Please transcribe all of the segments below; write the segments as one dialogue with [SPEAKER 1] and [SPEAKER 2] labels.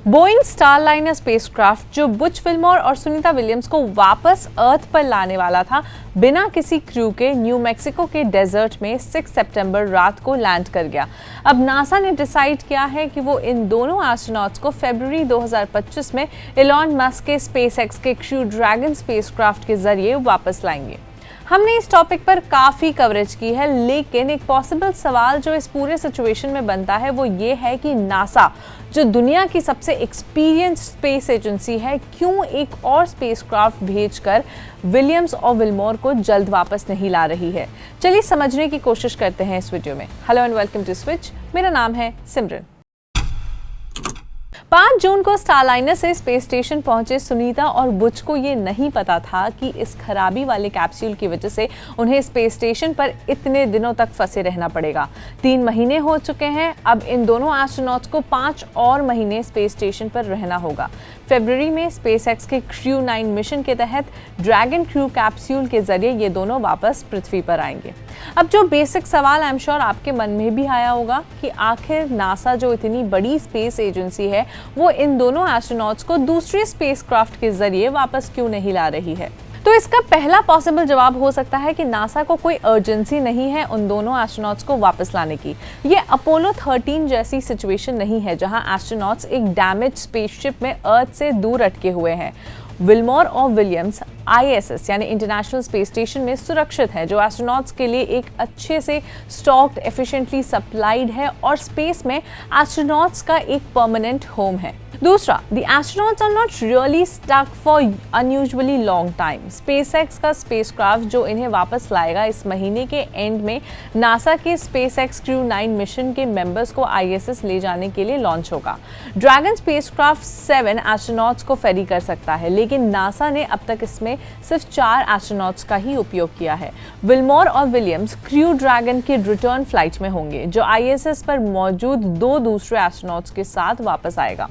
[SPEAKER 1] Boeing Starliner spacecraft जो Butch Wilmore और Sunita Williams को वापस अर्थ पर लाने वाला था, बिना किसी क्रू के न्यू मैक्सिको के डेजर्ट में 6 सितंबर रात को लैंड कर गया। अब नासा ने डिसाइड किया है कि वो इन दोनों एस्ट्रोनॉट्स को फरवरी 2025 में इलॉन मस्क के स्पेसएक्स के क्रू ड्रैगन स्पेसक्राफ्ट के जरिए वापस लाएंगे। हमने इस टॉपिक पर काफ़ी कवरेज की है, लेकिन एक पॉसिबल सवाल जो इस पूरे सिचुएशन में बनता है वो ये है कि नासा, जो दुनिया की सबसे एक्सपीरियंस्ड स्पेस एजेंसी है, क्यों एक और स्पेसक्राफ्ट भेजकर विलियम्स और विल्मोर को जल्द वापस नहीं ला रही है। चलिए समझने की कोशिश करते हैं इस वीडियो में। Hello and welcome to Switch. मेरा नाम है सिमरन। 5 जून को स्टारलाइनर से स्पेस स्टेशन पहुंचे सुनीता और बुच को ये नहीं पता था कि इस खराबी वाले कैप्सूल की वजह से उन्हें स्पेस स्टेशन पर इतने दिनों तक फंसे रहना पड़ेगा। 3 महीने हो चुके हैं। अब इन दोनों एस्ट्रोनॉट्स को 5 और महीने स्पेस स्टेशन पर रहना होगा। फरवरी में स्पेसएक्स के क्रू 9 मिशन के तहत ड्रैगन क्रू कैप्सूल के जरिए ये दोनों वापस पृथ्वी पर आएंगे। अब जो बेसिक सवाल आई एम श्योर आपके मन में भी आया होगा कि आखिर नासा, जो इतनी बड़ी स्पेस एजेंसी है, वो इन दोनों एस्ट्रोनॉट्स को दूसरे स्पेसक्राफ्ट के जरिए वापस क्यों नहीं ला रही है। तो इसका पहला पॉसिबल जवाब हो सकता है कि नासा को कोई अर्जेंसी नहीं है उन दोनों एस्ट्रोनॉट्स को वापस लाने की। ये अपोलो 13 जैसी सिचुएशन नहीं है जहां एस्ट्रोनॉट्स एक डैमेज स्पेसशिप में अर्थ से दूर अटके हुए हैं। विल्मोर और विलियम्स ISS यानी इंटरनेशनल स्पेस स्टेशन में सुरक्षित है, जो एस्ट्रोनॉट्स के लिए एक अच्छे से स्टॉक्ड, एफिशिएंटली सप्लाइड है और स्पेस में एस्ट्रोनॉट्स का एक परमानेंट होम है। दूसरा, the astronauts are not really stuck for unusually long time. SpaceX का स्पेसक्राफ्ट जो इन्हें वापस लाएगा इस महीने के एंड में नासा के स्पेसएक्स क्रू 9 मिशन के मेंबर्स को ISS ले जाने के लिए लॉन्च होगा। ड्रैगन स्पेसक्राफ्ट 7 एस्ट्रोनॉट्स को फेरी कर सकता है, लेकिन नासा ने अब तक इसमें सिर्फ 4 एस्ट्रोनॉट्स का ही उपयोग किया है। विल्मोर और विलियम्स क्रू ड्रैगन के रिटर्न फ्लाइट में होंगे, जो ISS पर मौजूद 2 दूसरे एस्ट्रोनॉट्स के साथ वापस आएगा।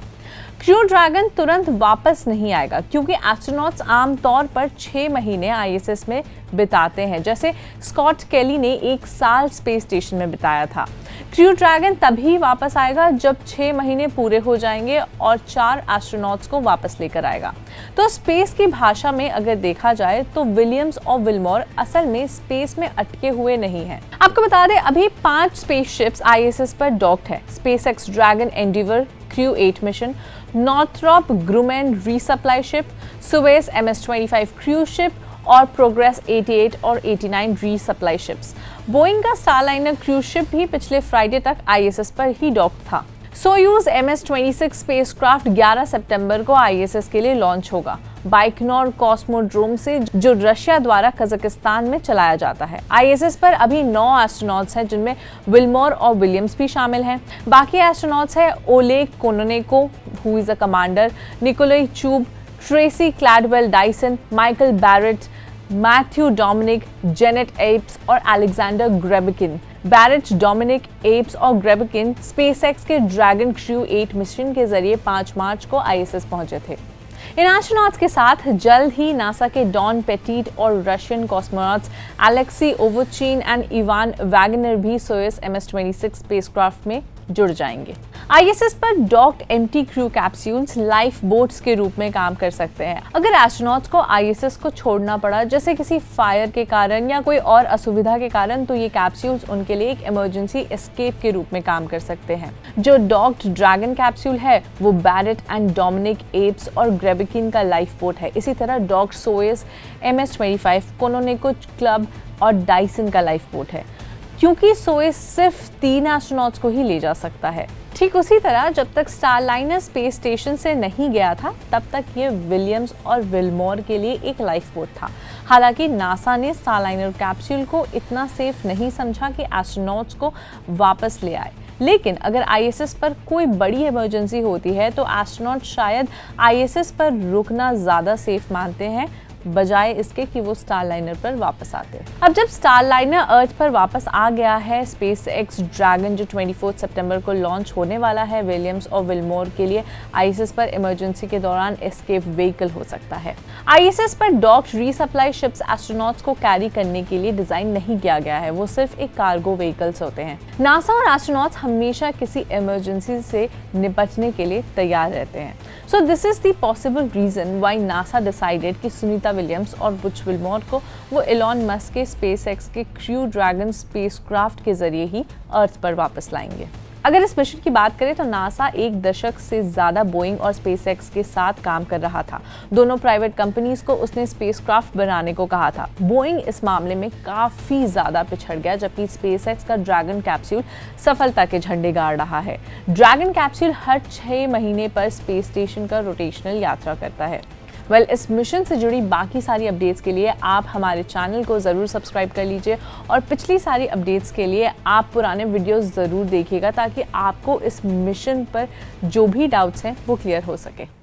[SPEAKER 1] क्रू ड्रैगन तुरंत वापस नहीं आएगा क्योंकि एस्ट्रोनॉट्स आमतौर पर 6 महीने ISS में बिताते हैं, जैसे स्कॉट केली ने 1 साल स्पेस स्टेशन में बिताया था। क्रू ड्रैगन तभी वापस आएगा जब 6 महीने पूरे हो जाएंगे और 4 एस्ट्रोनॉट्स को वापस लेकर आएगा। तो स्पेस की भाषा में अगर देखा जाए तो विलियम्स और विल्मोर असल में स्पेस में अटके हुए नहीं हैं। आपको बता दें, अभी 5 स्पेसशिप्स ISS पर डॉक्ड है। SpaceX Dragon Endeavour crew 8 mission, Northrop Grumman resupply ship, Soyuz MS-25 crew ship और प्रोग्रेस 88 और 89 रीसप्लाई शिप्स। बोइंग का स्टारलाइनर क्रूज शिप भी पिछले फ्राइडे तक ISS पर ही डॉक्ड था। सोयूज MS-26 स्पेसक्राफ्ट 11 सितंबर को ISS के लिए लॉन्च होगा, बाइकनोर कॉस्मोड्रोम से, जो रशिया द्वारा कजाकिस्तान में चलाया जाता है। ISS पर अभी 9 एस्ट्रोनॉट्स हैं, जिनमें विल्मोर और विलियम्स भी शामिल हैं। बाकी एस्ट्रोनॉट्स हैं Oleg Kononenko, who is a commander, Nikolai Chub, Tracy Caldwell Dyson, Michael Barratt, Matthew Dominick, Jeanette Epps और Alexander Grebenkin. Barratt, Dominick, Epps और ग्रेबिकिन स्पेसएक्स के ड्रैगन क्रू 8 मिशन के जरिए 5 मार्च को ISS पहुंचे थे। इन एस्ट्रोनॉट्स के साथ जल्द ही नासा के डॉन पेटिट और Russian cosmonauts Alexey Ovchinin and Ivan Vagner भी सोयुज MS-26 स्पेसक्राफ्ट में जुड़ जाएंगे। ISS पर docked empty crew capsules life boats के रूप में काम कर सकते हैं। अगर एस्ट्रोनॉट्स को ISS को छोड़ना पड़ा, जैसे किसी फायर के कारण या कोई और असुविधा के कारण, तो ये कैप्सूल्स उनके लिए एक इमरजेंसी एस्केप के रूप में काम कर सकते हैं। जो डॉक्ड ड्रैगन कैप्सूल है वो बैरेट एंड डोमिनिक, एप्स और ग्रेबिकिन का लाइफ बोट है। इसी तरह डॉक्ड सोयुज MS-25, कोनोनेको क्लब और डाइसन का लाइफ बोट है, क्योंकि सोयुज सिर्फ 3 एस्ट्रोनॉट्स को ही ले जा सकता है। ठीक उसी तरह जब तक स्टारलाइनर स्पेस स्टेशन से नहीं गया था, तब तक ये विलियम्स और विल्मोर के लिए एक लाइफ बोट था। हालांकि नासा ने स्टारलाइनर कैप्सूल को इतना सेफ नहीं समझा कि एस्ट्रोनॉट्स को वापस ले आए। लेकिन अगर ISS पर कोई बड़ी इमरजेंसी होती है तो एस्ट्रोनॉट शायद ISS पर रुकना ज़्यादा सेफ मानते हैं, बजाय इसके कि वो स्टारलाइनर पर वापस आते। अब जब स्टारलाइनर अर्थ पर वापस आ गया है, स्पेसएक्स ड्रैगन जो 24 सितंबर को लॉन्च होने वाला है, विलियम्स और विलमोर के लिए आईएसएस पर इमरजेंसी के दौरान एस्केप व्हीकल हो सकता है। आईएसएस पर डॉक्ड रीसप्लाई शिप्स एस्ट्रोनॉट्स को कैरी करने के लिए डिजाइन नहीं किया गया है, वो सिर्फ एक कार्गो व्हीकल्स होते हैं। नासा और एस्ट्रोनॉट्स हमेशा किसी इमरजेंसी से निपटने के लिए तैयार रहते हैं। So this is the possible reason why NASA decided कि सुनीता विलियम्स और बुच विलमोर को वो एलॉन मस्क के स्पेसएक्स के क्रू ड्रैगन स्पेसक्राफ्ट के जरिए ही अर्थ पर वापस लाएंगे। अगर इस मिशन की बात करें तो नासा 1 दशक से ज़्यादा बोइंग और स्पेसएक्स के साथ काम कर रहा था। दोनों प्राइवेट कंपनीज को उसने स्पेसक्राफ्ट बनाने को कहा था। बोइंग इस मामले में काफ़ी ज़्यादा पिछड़ गया, जबकि स्पेसएक्स का ड्रैगन कैप्सूल सफलता के झंडे गाड़ रहा है। ड्रैगन कैप्सूल हर 6 महीने पर स्पेस स्टेशन का रोटेशनल यात्रा करता है। इस मिशन से जुड़ी बाकी सारी अपडेट्स के लिए आप हमारे चैनल को ज़रूर सब्सक्राइब कर लीजिए और पिछली सारी अपडेट्स के लिए आप पुराने वीडियोस ज़रूर देखिएगा, ताकि आपको इस मिशन पर जो भी डाउट्स हैं वो क्लियर हो सके।